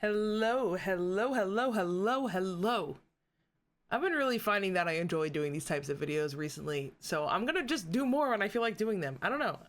Hello, hello, hello, hello, hello. I've been really finding that I enjoy doing these types of videos recently, so I'm gonna just do more when I feel like doing them. I don't know.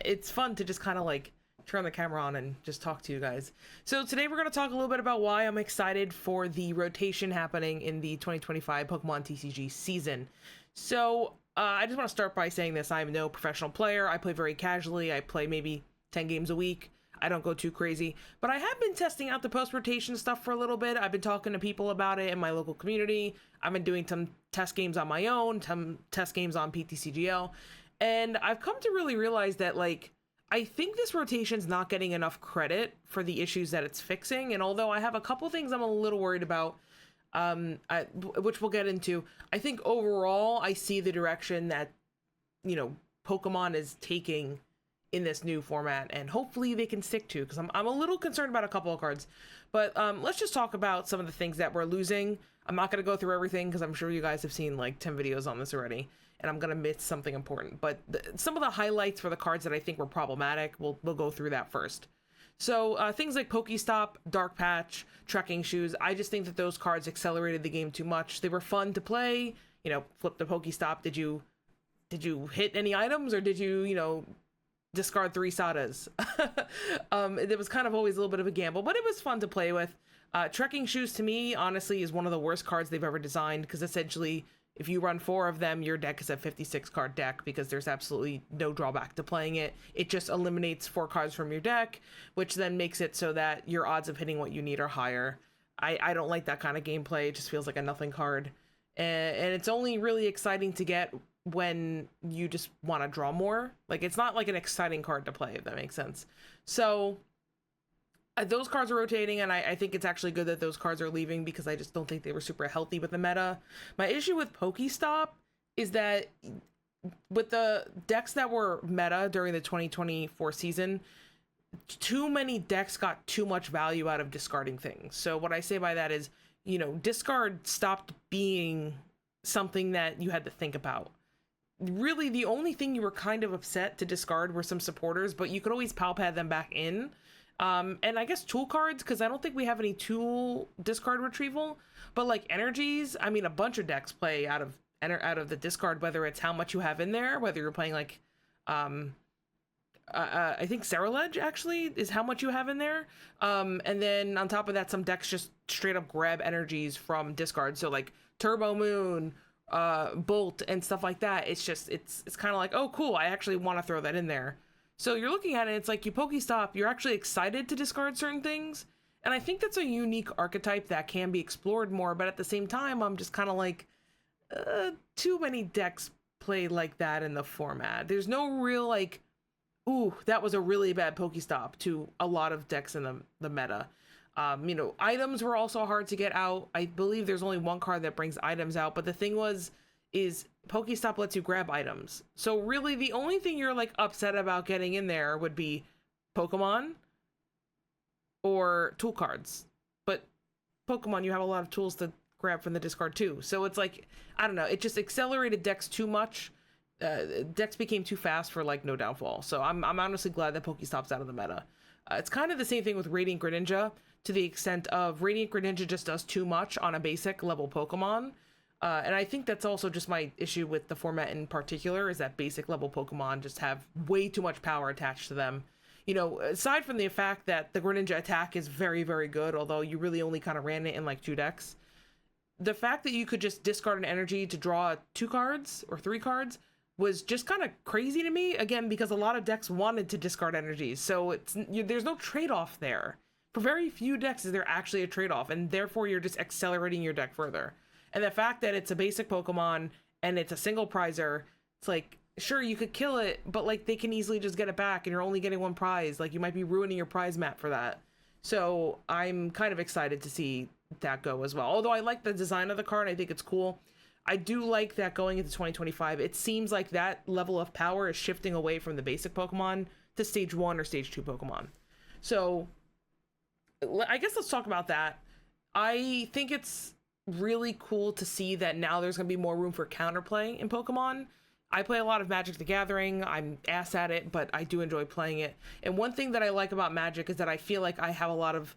It's fun to just kind of like turn the camera on and just talk to you guys. So today we're gonna talk a little bit about why I'm excited for the rotation happening in the 2025 Pokemon TCG season. So I just want to start by saying this: I'm no professional player. I play very casually. I play maybe 10 games a week. I don't go too crazy, but I have been testing out the post rotation stuff for a little bit. I've been talking to people about it in my local community. I've been doing some test games on my own, some test games on PTCGL, and I've come to really realize that I think this rotation's not getting enough credit for the issues that it's fixing. And although I have a couple things I'm a little worried about, which we'll get into, I think overall I see the direction that Pokemon is taking in this new format, and hopefully they can stick to, because I'm a little concerned about a couple of cards. But let's just talk about some of the things that we're losing. I'm not going to go through everything because I'm sure you guys have seen like 10 videos on this already, and I'm going to miss something important. But some of the highlights for the cards that I think were problematic, we'll go through that first. So things like Pokestop, Dark Patch, Trekking Shoes, I just think that those cards accelerated the game too much. They were fun to play, flip the Pokestop. Did you hit any items, or did you discard 3 Sadas? It was kind of always a little bit of a gamble, but it was fun to play with. Trekking Shoes, to me, honestly, is one of the worst cards they've ever designed, because essentially, if you run 4 of them, your deck is a 56 card deck, because there's absolutely no drawback to playing it. It just eliminates 4 cards from your deck, which then makes it so that your odds of hitting what you need are higher. I don't like that kind of gameplay. It just feels like a nothing card. And it's only really exciting to get when you just want to draw more. Like, it's not like an exciting card to play, if that makes sense. So those cards are rotating, and I think it's actually good that those cards are leaving, because I just don't think they were super healthy with the meta. My issue with Pokestop is that with the decks that were meta during the 2024 season, too many decks got too much value out of discarding things. So what I say by that is, discard stopped being something that you had to think about. Really, the only thing you were kind of upset to discard were some supporters, but you could always pad them back in. And I guess tool cards, because I don't think we have any tool discard retrieval, but like energies, I mean, a bunch of decks play out of the discard, whether it's how much you have in there, whether you're playing like, I think Ceruledge actually is how much you have in there. And then on top of that, some decks just straight up grab energies from discard. So like Turbo Moon, Bolt, and stuff like that. It's just, it's kind of like, oh cool, I actually want to throw that in there. So you're looking at it, it's like you Pokestop, you're actually excited to discard certain things, and I think that's a unique archetype that can be explored more. But at the same time, I'm just kind of like, too many decks play like that in the format. There's no real like, ooh, that was a really bad Pokestop to a lot of decks in the meta. Items were also hard to get out. I believe there's only one card that brings items out, but the thing is Pokestop lets you grab items. So really the only thing you're like upset about getting in there would be Pokemon or tool cards. But Pokemon, you have a lot of tools to grab from the discard too. So it's like, I don't know, it just accelerated decks too much. Decks became too fast for like no downfall. So I'm honestly glad that Pokestop's out of the meta. It's kind of the same thing with Radiant Greninja, to the extent of Radiant Greninja just does too much on a basic level Pokemon. And I think that's also just my issue with the format in particular, is that basic level Pokemon just have way too much power attached to them. Aside from the fact that the Greninja attack is very, very good, although you really only kind of ran it in like 2 decks, the fact that you could just discard an energy to draw 2 cards or 3 cards was just kind of crazy to me, again, because a lot of decks wanted to discard energies. So there's no trade-off there. For very few decks is there actually a trade-off, and therefore you're just accelerating your deck further. And the fact that it's a basic Pokemon and it's a single prizer, it's like, sure, you could kill it, but like they can easily just get it back, and you're only getting 1 prize. Like, you might be ruining your prize map for that. So I'm kind of excited to see that go as well. Although I like the design of the card, I think it's cool. I do like that going into 2025, it seems like that level of power is shifting away from the basic Pokemon to stage 1 or stage 2 Pokemon. So I guess let's talk about that. I think it's really cool to see that now there's going to be more room for counterplay in Pokemon. I play a lot of Magic the Gathering. I'm ass at it, but I do enjoy playing it. And one thing that I like about Magic is that I feel like I have a lot of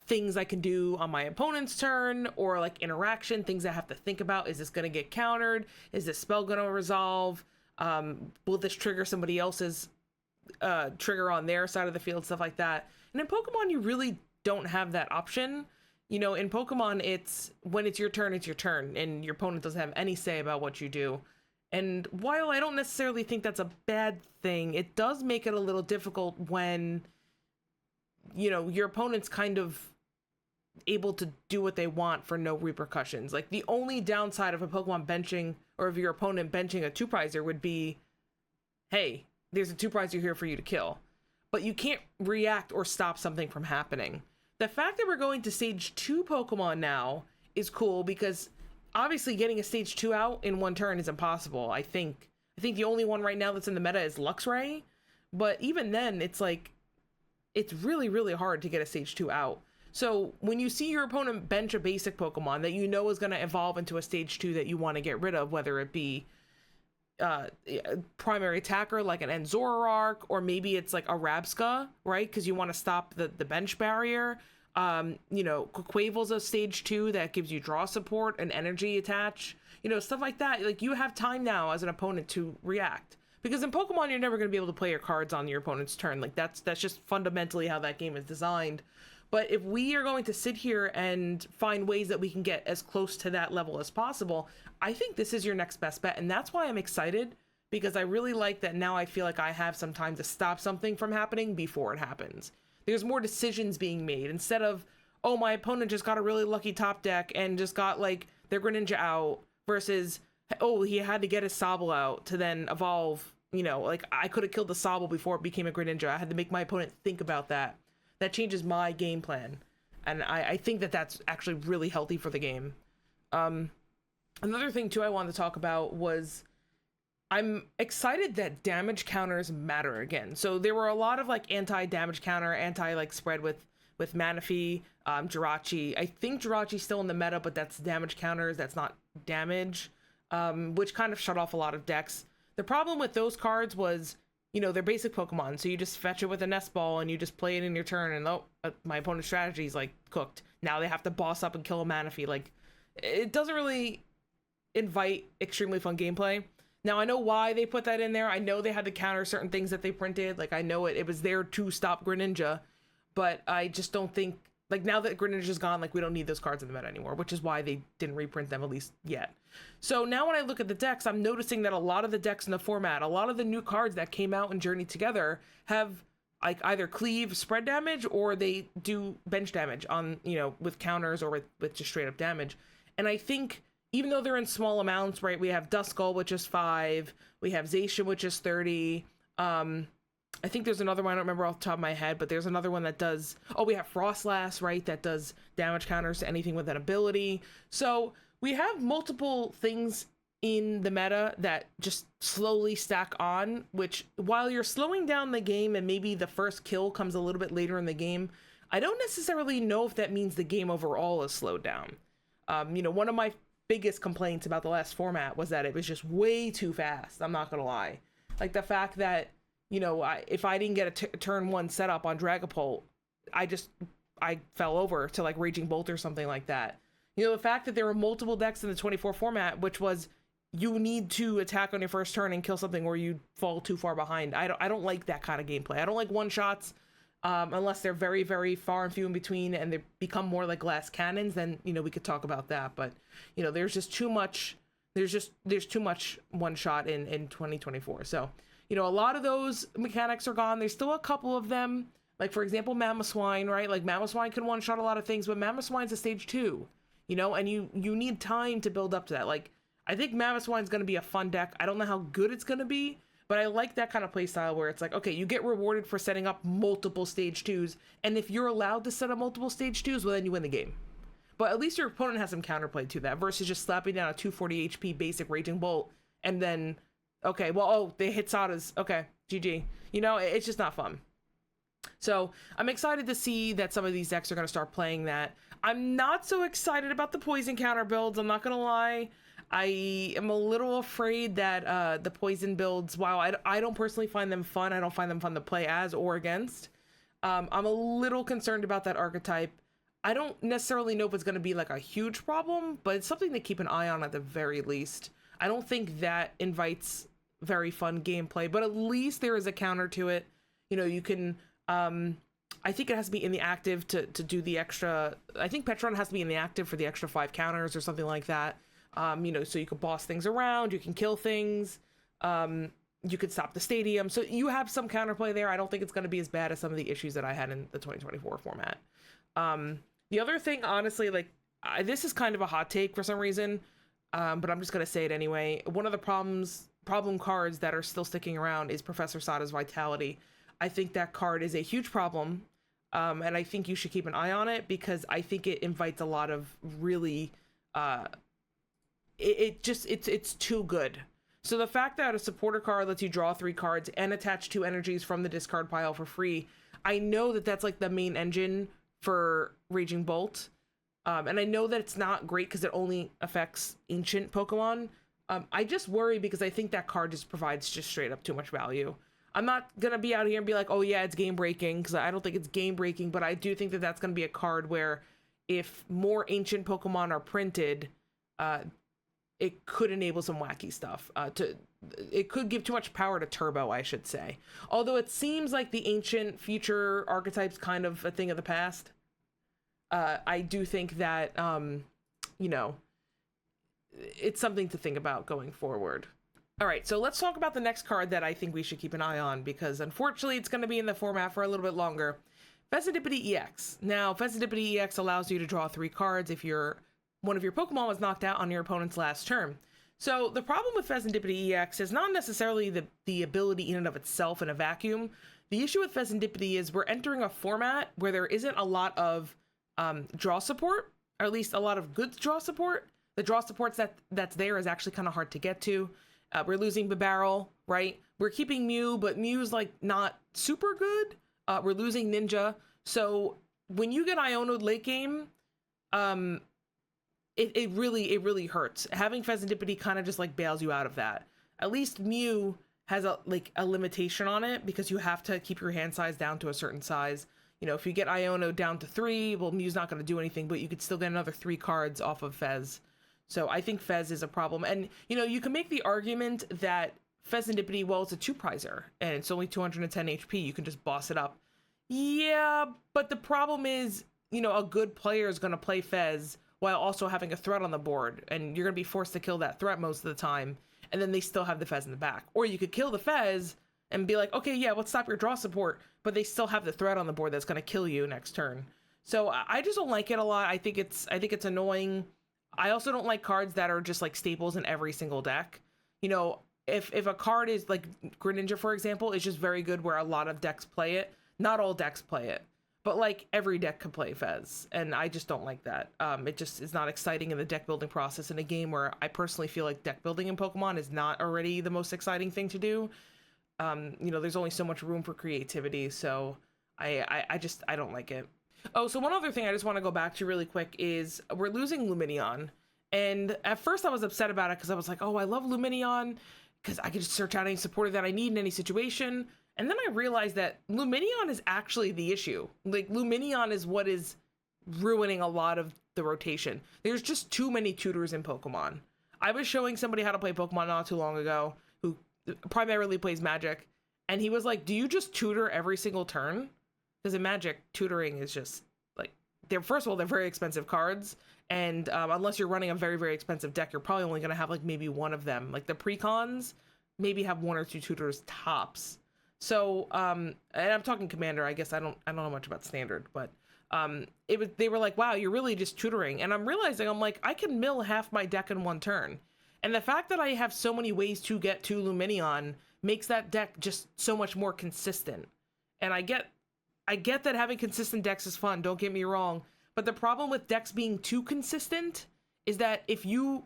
things I can do on my opponent's turn, or like interaction, things I have to think about. Is this going to get countered? Is this spell going to resolve? Will this trigger somebody else's trigger on their side of the field, stuff like that. And in Pokemon, you really don't have that option. You know, in Pokemon, it's when it's your turn, and your opponent doesn't have any say about what you do. And while I don't necessarily think that's a bad thing, it does make it a little difficult when, you know, your opponent's kind of able to do what they want for no repercussions. Like, the only downside of a Pokemon benching, or of your opponent benching a two-prizer, would be, hey, there's a two-prizer here for you to kill. But you can't react or stop something from happening. The fact that we're going to stage 2 Pokemon now is cool, because obviously getting a stage 2 out in one turn is impossible. I think the only one right now that's in the meta is Luxray, but even then, it's like, it's really, really hard to get a stage 2 out. So when you see your opponent bench a basic Pokemon that you know is going to evolve into a stage 2 that you want to get rid of, whether it be primary attacker like an Enzorark, or maybe it's like a Rabsca, right? Because you want to stop the bench barrier. You know, Quavel's a stage 2 that gives you draw support and energy attach, you know, stuff like that. Like, you have time now as an opponent to react, because in Pokemon you're never going to be able to play your cards on your opponent's turn. Like, that's just fundamentally how that game is designed. But if we are going to sit here and find ways that we can get as close to that level as possible, I think this is your next best bet. And that's why I'm excited, because I really like that now I feel like I have some time to stop something from happening before it happens. There's more decisions being made, instead of, oh, my opponent just got a really lucky top deck and just got like their Greninja out, versus, oh, he had to get his Sobble out to then evolve. You know, like, I could have killed the Sobble before it became a Greninja. I had to make my opponent think about that. That changes my game plan. And I think that that's actually really healthy for the game. Another thing too I wanted to talk about was, I'm excited that damage counters matter again. So there were a lot of like anti-damage counter, anti-like spread with Manaphy, Jirachi. I think Jirachi's still in the meta, but that's damage counters, that's not damage, which kind of shut off a lot of decks. The problem with those cards was, you know, they're basic Pokemon, so you just fetch it with a nest ball and you just play it in your turn, and oh, my opponent's strategy is like cooked. Now they have to boss up and kill a Manaphy. Like, it doesn't really invite extremely fun gameplay. Now, I know why they put that in there. I know they had to counter certain things that they printed. Like, I know it was there to stop Greninja, but I just don't think, like, now that Greninja's gone, like, we don't need those cards in the meta anymore, which is why they didn't reprint them, at least yet. So now when I look at the decks, I'm noticing that a lot of the decks in the format, a lot of the new cards that came out in Journey Together have like either cleave spread damage, or they do bench damage on, you know, with counters, or with just straight up damage. And I think, even though they're in small amounts, right, we have Duskull, which is 5, we have Zacian, which is 30, I think there's another one, I don't remember off the top of my head, but there's another one that does, oh, we have Frostlass, right, that does damage counters to anything with an ability. So we have multiple things in the meta that just slowly stack on, which, while you're slowing down the game and maybe the first kill comes a little bit later in the game, I don't necessarily know if that means the game overall is slowed down. You know, one of my biggest complaints about the last format was that it was just way too fast. I'm not gonna lie. Like, the fact that, you know, if I didn't get a turn 1 setup on Dragapult, I fell over to like Raging Bolt or something like that. You know, the fact that there were multiple decks in the 24 format, which was, you need to attack on your first turn and kill something, or you fall too far behind. I don't like that kind of gameplay. I don't like one shots, unless they're very, very far and few in between and they become more like glass cannons. Then, you know, we could talk about that. But, you know, there's just too much. There's too much one shot in 2024. So, you know, a lot of those mechanics are gone. There's still a couple of them. Like, for example, Mamoswine, right? Like, Mamoswine can one shot a lot of things, but Mamoswine's a stage 2, you know, and you need time to build up to that. Like, I think Mamoswine's going to be a fun deck. I don't know how good it's going to be, but I like that kind of playstyle where it's like, okay, you get rewarded for setting up multiple stage 2s, and if you're allowed to set up multiple stage 2s, well, then you win the game. But at least your opponent has some counterplay to that, versus just slapping down a 240 HP basic Raging Bolt, and then, okay, well, oh, they hit Sada's, okay, GG. You know, it's just not fun. So I'm excited to see that some of these decks are going to start playing that. I'm not so excited about the poison counter builds, I'm not going to lie. I am a little afraid that the poison builds, while I don't personally find them fun, I don't find them fun to play as or against. I'm a little concerned about that archetype. I don't necessarily know if it's going to be like a huge problem, but it's something to keep an eye on at the very least. I don't think that invites very fun gameplay, but at least there is a counter to it. You know, you can, I think it has to be in the active to do the extra. I think Petron has to be in the active for the extra 5 counters or something like that. You know, so you can boss things around, you can kill things, you could stop the stadium. So you have some counterplay there. I don't think it's going to be as bad as some of the issues that I had in the 2024 format. The other thing, honestly, like, this is kind of a hot take for some reason, but I'm just going to say it anyway. One of the problem cards that are still sticking around is Professor Sada's Vitality. I think that card is a huge problem, and I think you should keep an eye on it because I think it invites a lot of really, it's too good. So the fact that a supporter card lets you draw 3 cards and attach 2 energies from the discard pile for free, I know that that's like the main engine for Raging Bolt, and I know that it's not great because it only affects ancient Pokemon. I just worry because I think that card just provides just straight up too much value. I'm not gonna be out here and be like, oh yeah, it's game breaking, because I don't think it's game breaking, but I do think that that's gonna be a card where if more ancient Pokemon are printed, it could enable some wacky stuff. It could give too much power to Turbo, I should say. Although it seems like the ancient future archetype's kind of a thing of the past. I do think that, you know, it's something to think about going forward. All right, so let's talk about the next card that I think we should keep an eye on, because unfortunately it's going to be in the format for a little bit longer. Pheasantipity EX. Now, Pheasantipity EX allows you to draw 3 cards if one of your Pokemon was knocked out on your opponent's last turn. So the problem with Pheasantipity EX is not necessarily the ability in and of itself in a vacuum. The issue with Pheasantipity is we're entering a format where there isn't a lot of draw support, or at least a lot of good draw support. The draw supports that's there is actually kind of hard to get to. We're losing Bibarel, right? We're keeping Mew, but Mew's like not super good. We're losing Ninja. So when you get Iono'd late game, it really hurts. Having Pheasantipity kind of just like bails you out of that. At least Mew has a limitation on it because you have to keep your hand size down to a certain size. You know, if you get Iono down to 3, well, Mew's not going to do anything, but you could still get another 3 cards off of Fez. So I think Fez is a problem. And, you know, you can make the argument that Pheasantipity, well, it's a 2-prizer and it's only 210 HP. You can just boss it up. Yeah, but the problem is, you know, a good player is going to play Fez while also having a threat on the board. And you're going to be forced to kill that threat most of the time. And then they still have the Fez in the back. Or you could kill the Fez and be like, okay, yeah, let's stop your draw support. But they still have the threat on the board that's going to kill you next turn. So I just don't like it a lot. I think it's annoying. I also don't like cards that are just like staples in every single deck. You know, if a card is like Greninja, for example, is just very good where a lot of decks play it. Not all decks play it, but like every deck could play Fez. And I just don't like that. It just is not exciting in the deck building process in a game where I personally feel like deck building in Pokemon is not already the most exciting thing to do. You know, there's only so much room for creativity. So I don't like it. Oh, so one other thing I just want to go back to really quick is we're losing Lumineon. And at first I was upset about it because I was like, oh, I love Lumineon because I can just search out any supporter that I need in any situation. And then I realized that Lumineon is actually the issue. Like, Lumineon is what is ruining a lot of the rotation. There's just too many tutors in Pokemon. I was showing somebody how to play Pokemon not too long ago who primarily plays Magic. And he was like, do you just tutor every single turn? Because in Magic, tutoring is just like, first of all, they're very expensive cards. And unless you're running a very, very expensive deck, you're probably only going to have like maybe one of them. Like the precons maybe have 1 or 2 tutors tops. So, and I'm talking Commander, I guess I don't know much about Standard, but they were like, wow, you're really just tutoring. And I'm realizing, I'm like, I can mill half my deck in 1 turn. And the fact that I have so many ways to get to Lumineon makes that deck just so much more consistent. And I get that having consistent decks is fun, don't get me wrong. But the problem with decks being too consistent is that if you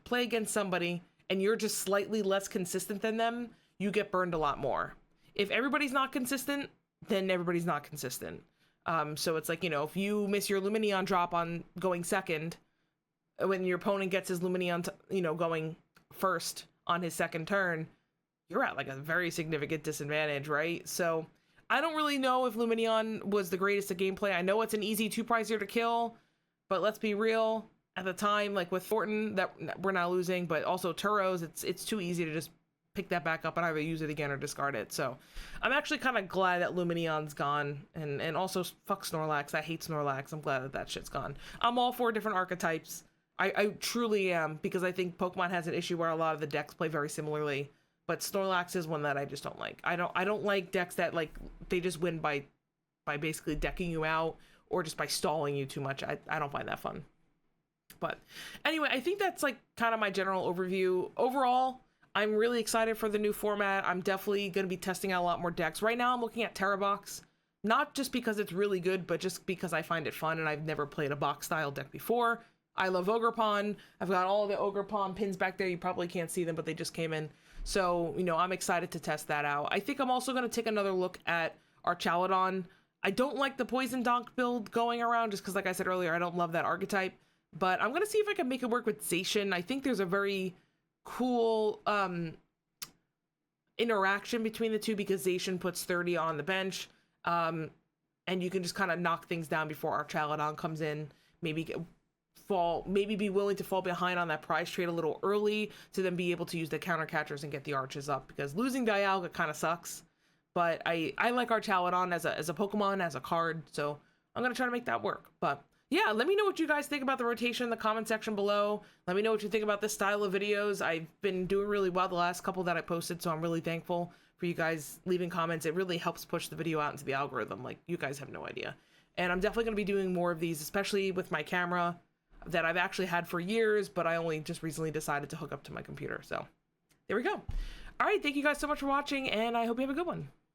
play against somebody and you're just slightly less consistent than them, you get burned a lot more. If everybody's not consistent, then everybody's not consistent. So it's like, you know, if you miss your Lumineon drop on going second, when your opponent gets his Lumineon, going first on his second turn, you're at like a very significant disadvantage, right? So I don't really know if Lumineon was the greatest at gameplay. I know it's an easy 2-prize here to kill, but let's be real. At the time, like with Thornton, that we're not losing, but also Turos, it's too easy to just pick that back up and either use it again or discard it. So I'm actually kind of glad that Lumineon's gone, and also fuck Snorlax. I hate Snorlax. I'm glad that that shit's gone. I'm all for different archetypes. I truly am, because I think Pokemon has an issue where a lot of the decks play very similarly, but Snorlax is one that I just don't like. I don't like decks that like they just win by basically decking you out or just by stalling you too much. I don't find that fun. But anyway, I think that's like kind of my general overview. Overall, I'm really excited for the new format. I'm definitely going to be testing out a lot more decks. Right now, I'm looking at Terra Box, not just because it's really good, but just because I find it fun and I've never played a box style deck before. I love Ogerpon. I've got all the Ogerpon pins back there. You probably can't see them, but they just came in. So, you know, I'm excited to test that out. I think I'm also going to take another look at our Chaladon. I don't like the Poison Donk build going around just because, like I said earlier, I don't love that archetype. But I'm going to see if I can make it work with Zacian. I think there's a very cool interaction between the two because Zacian puts 30 on the bench. And you can just kind of knock things down before our Chaladon comes in. Maybe be willing to fall behind on that prize trade a little early to then be able to use the counter catchers and get the arches up, because losing Dialga kind of sucks. But I like our Chaladon as a Pokemon, as a card, so I'm going to try to make that work. But yeah, let me know what you guys think about the rotation in the comment section below. Let me know what you think about this style of videos. I've been doing really well the last couple that I posted, so I'm really thankful for you guys leaving comments. It really helps push the video out into the algorithm. Like, you guys have no idea. And I'm definitely going to be doing more of these, especially with my camera that I've actually had for years, but I only just recently decided to hook up to my computer. So there we go. All right, thank you guys so much for watching, and I hope you have a good one.